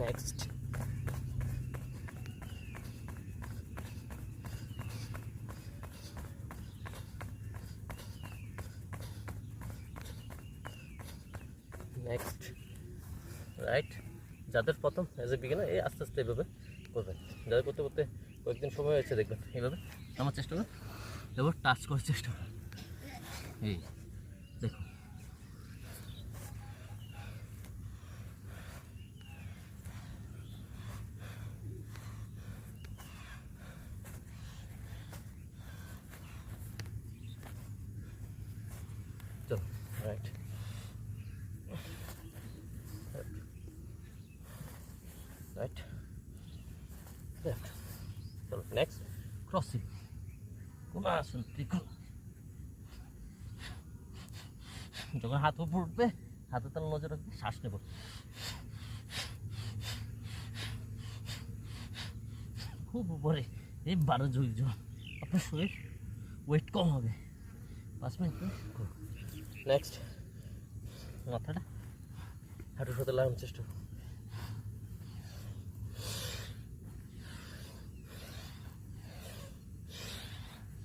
Next next write. যাদের প্রথম as a beginner এই আস্তে আস্তে এভাবে করবেন, যাদের করতে করতে কয়েকদিন সময় হয়েছে দেখবেন এইভাবে আমার চেষ্টা করুন, এবার টাচ করার চেষ্টা করুন। এই দেখুন চলো রাইট রাইট লেফট। চলো নেক্সট ক্রসিং। আসুন ত্রিকোণ। যখন হাত উপর উঠবে হাতের তালে নজর রাখবে, শ্বাস নেব। খুব উপরে এই 12 জন আপনার শরীর ওয়েট কম হবে। 5 মিনিট নেক্সট মাথাটা হাঁটুর সাথে লাগানোর চেষ্টা করুন।